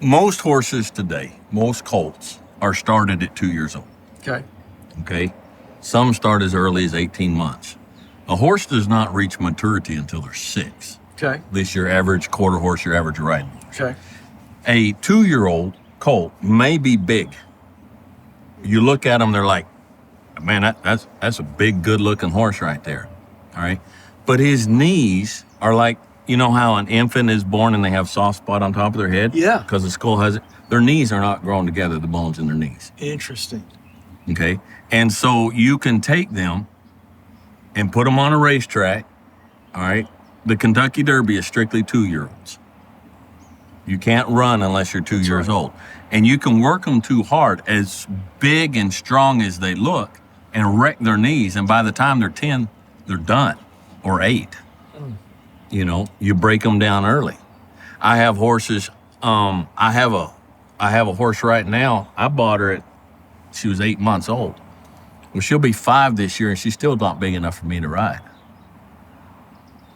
most horses today, most colts, are started at 2 years old. Okay. Okay? Some start as early as 18 months. A horse does not reach maturity until they're 6. Okay. At least your average quarter horse, your average riding horse. Okay. A 2-year-old colt may be big. You look at them, they're like, man, that's a big, good-looking horse right there. All right? But his knees are like, you know how an infant is born and they have soft spot on top of their head? Yeah. Because the skull has it. Their knees are not grown together, the bones in their knees. Interesting. Okay? And so you can take them and put them on a racetrack, all right? The Kentucky Derby is strictly 2-year-olds. You can't run unless you're 2 years old. And you can work them too hard, as big and strong as they look, and wreck their knees. And by the time they're 10, they're done, or 8. You know, you break them down early. I have horses. I have a horse right now. I bought her she was 8 months old. Well, she'll be 5 this year, and she's still not big enough for me to ride.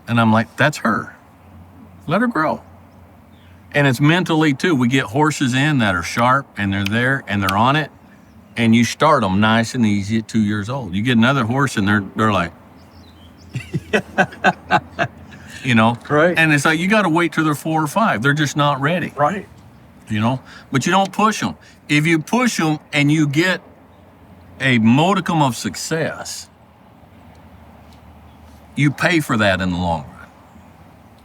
And I'm like, that's her. Let her grow. And it's mentally too. We get horses in that are sharp, and they're there, and they're on it, and you start them nice and easy at 2 years old. You get another horse, and they're like, you know, right? And it's like you got to wait till they're 4 or 5. They're just not ready, Right. you know. But you don't push them. If you push them and you get a modicum of success, you pay for that in the long run.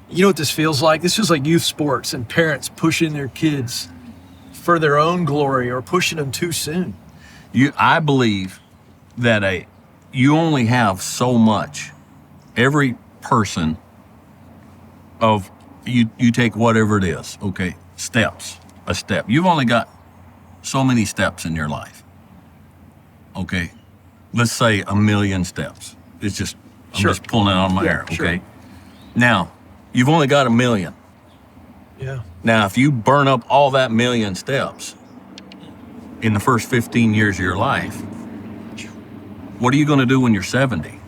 You know what this feels like? This feels like youth sports and parents pushing their kids for their own glory or pushing them too soon. I believe that you only have so much. Every person of you take whatever it is, okay, a step. You've only got so many steps in your life. Okay, let's say 1 million steps. I'm just pulling it out of my hair, okay? Sure. Now, you've only got 1 million. Yeah. Now, if you burn up all that 1 million steps in the first 15 years of your life, what are you going to do when you're 70?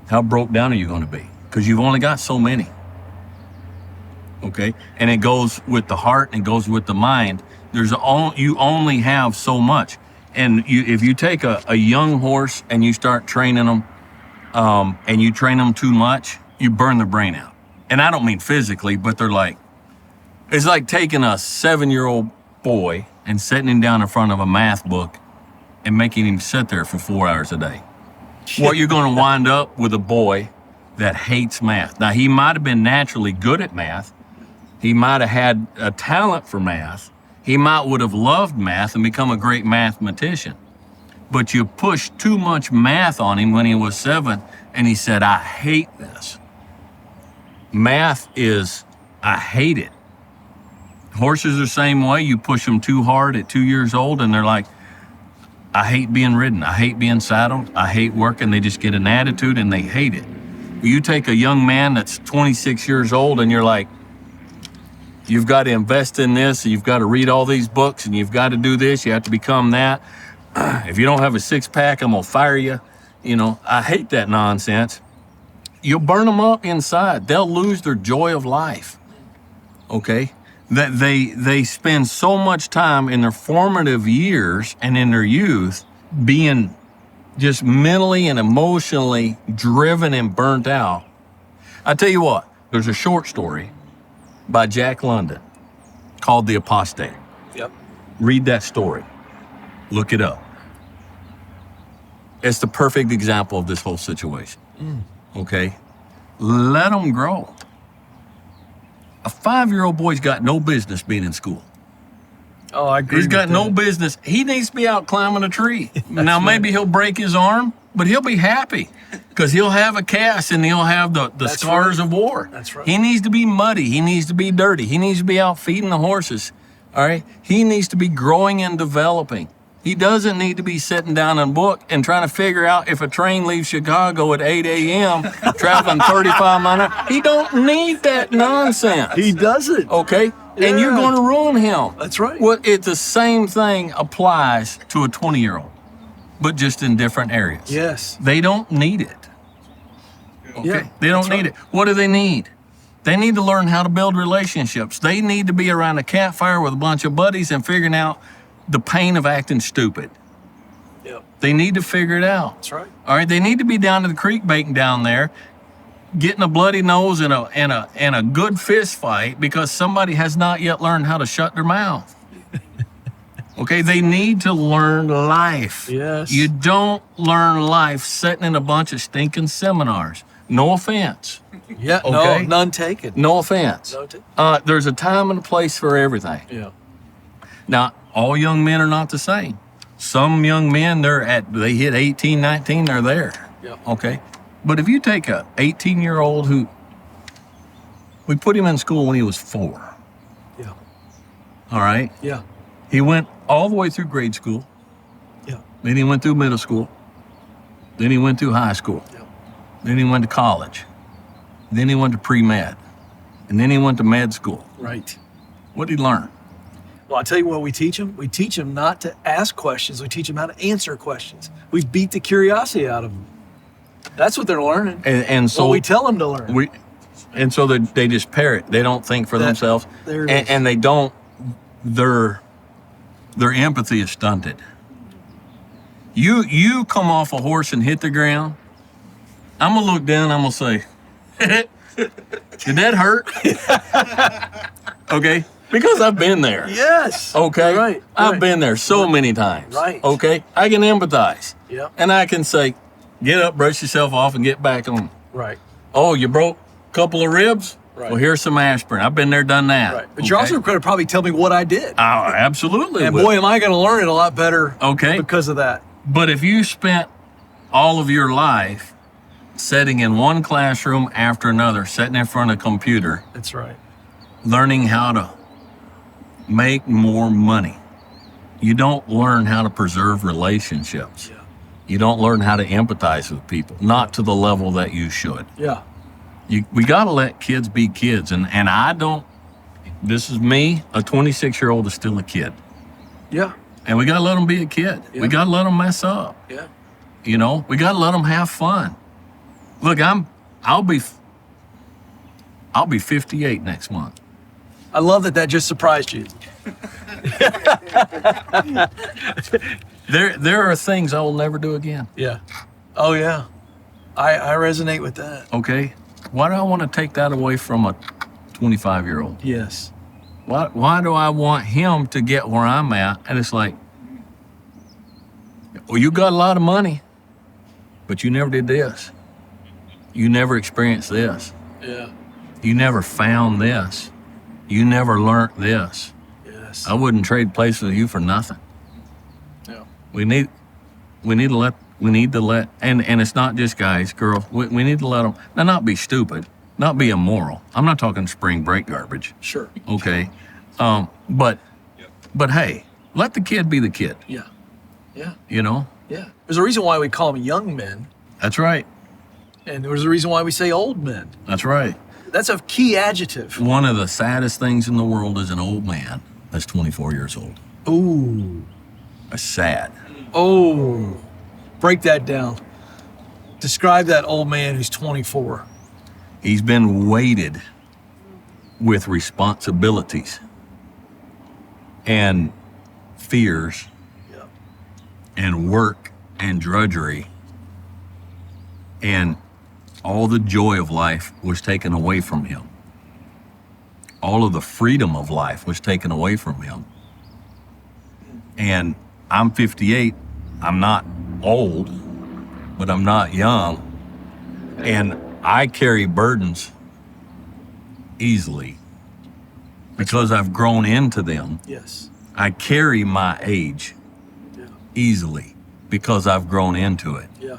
How broke down are you going to be? Because you've only got so many. Okay? And it goes with the heart and it goes with the mind. You only have so much. And if you take a young horse and you start training them, and you train them too much, you burn their brain out. And I don't mean physically, but it's like taking a 7-year-old boy and setting him down in front of a math book and making him sit there for 4 hours a day. What you're going to wind up with a boy that hates math. Now, he might have been naturally good at math. He might have had a talent for math. He would have loved math and become a great mathematician. But you pushed too much math on him when he was 7, and he said, I hate this. Math I hate it. Horses are the same way. You push them too hard at 2 years old, and they're like, I hate being ridden. I hate being saddled. I hate working. They just get an attitude, and they hate it. You take a young man that's 26 years old, and you're like, you've got to invest in this, and you've got to read all these books, and you've got to do this. You have to become that. If you don't have a 6-pack, I'm going to fire you. You know, I hate that nonsense. You'll burn them up inside. They'll lose their joy of life, okay? That they spend so much time in their formative years and in their youth being just mentally and emotionally driven and burnt out. I tell you what, there's a short story by Jack London called The Apostate. Yep. Read that story. Look it up. It's the perfect example of this whole situation. Okay? Let them grow. A 5-year-old boy's got no business being in school. Oh, I agree. He's got no business. He needs to be out climbing a tree. Now, maybe he'll break his arm, but he'll be happy because he'll have a cast and he'll have the scars of war. That's right. He needs to be muddy. He needs to be dirty. He needs to be out feeding the horses. All right? He needs to be growing and developing. He doesn't need to be sitting down in a book and trying to figure out if a train leaves Chicago at 8 a.m. traveling 35 miles. He don't need that nonsense. He doesn't. Okay? Yeah. And you're going to ruin him. That's right. Well, the same thing applies to a 20-year-old, but just in different areas. Yes. They don't need it. Okay? Yeah, They don't need it. What do they need? They need to learn how to build relationships. They need to be around a campfire with a bunch of buddies and figuring out the pain of acting stupid. Yep. They need to figure it out. That's right. All right, they need to be down to the creek baiting down there, getting a bloody nose and a good fist fight because somebody has not yet learned how to shut their mouth. Okay, they need to learn life. Yes. You don't learn life sitting in a bunch of stinking seminars. No offense. Yeah. Okay. No, none taken. No offense. None taken. There's a time and a place for everything. Yeah. Now, all young men are not the same. Some young men, they hit 18, 19, they're there. Yeah. Okay. But if you take a 18-year-old we put him in school when he was 4. Yeah. All right. Yeah. He went all the way through grade school. Yeah. Then he went through middle school. Then he went through high school. Yeah. Then he went to college. Then he went to pre-med. And then he went to med school. Right. What did he learn? Well, I tell you what we teach them. We teach them not to ask questions. We teach them how to answer questions. We beat the curiosity out of them. That's what they're learning. And so what we tell them to learn. And so they just parrot. They don't think for themselves. There it is. And they don't. Their empathy is stunted. You come off a horse and hit the ground, I'm gonna look down, I'm gonna say, did that hurt? Okay? Because I've been there. Yes. Okay? Right. I've been there so many times. Right. Okay? I can empathize. Yeah. And I can say, get up, brush yourself off, and get back on. Right. Oh, you broke a couple of ribs? Right. Well, here's some aspirin. I've been there, done that. Right. But you're also going to probably tell me what I did. Oh, absolutely. And will. boy, am I going to learn it a lot better. Okay. Because of that. But if you spent all of your life sitting in one classroom after another, sitting in front of a computer, That's right. learning how to make more money, you don't learn how to preserve relationships. Yeah. You don't learn how to empathize with people, not to the level that you should. Yeah. We got to let kids be kids. And I don't, this is me, a 26-year-old is still a kid. Yeah. And we got to let them be a kid. Yeah. We got to let them mess up. Yeah. You know, we got to let them have fun. Look, I'll be 58 next month. I love that just surprised you. There are things I will never do again. Yeah. Oh, yeah. I resonate with that. Okay? Why do I want to take that away from a 25-year-old? Yes. Why do I want him to get where I'm at? And it's like, well, you got a lot of money, but you never did this. You never experienced this. Yeah. You never found this. You never learned this. Yes. I wouldn't trade places with you for nothing. Yeah. We need to let, and it's not just guys, girls. We need to let them, now not be stupid, not be immoral. I'm not talking spring break garbage. Sure. Okay. But hey, let the kid be the kid, Yeah. Yeah. you know? Yeah. There's a reason why we call them young men, That's right. and there's a reason why we say old men. That's right. That's a key adjective. One of the saddest things in the world is an old man that's 24 years old. Ooh. That's sad. Oh. Break that down. Describe that old man who's 24. He's been weighted with responsibilities and fears Yeah. and work and drudgery, and all the joy of life was taken away from him. All of the freedom of life was taken away from him. And I'm 58. I'm not old, but I'm not young. And I carry burdens easily because I've grown into them. Yes. I carry my age Yeah. easily because I've grown into it. Yeah.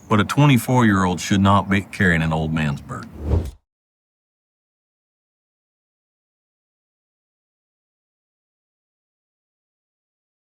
But a 24-year-old should not be carrying an old man's burden.